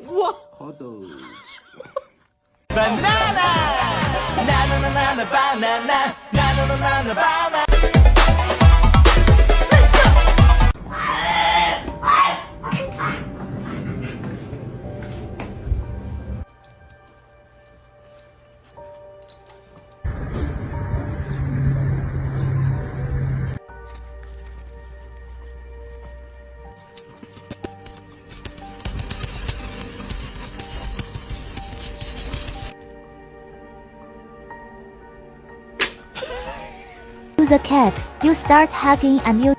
Wow! Hot dogs. Banana! Na na na na na banana! Na na na na na banana! To the cat, you start hugging and you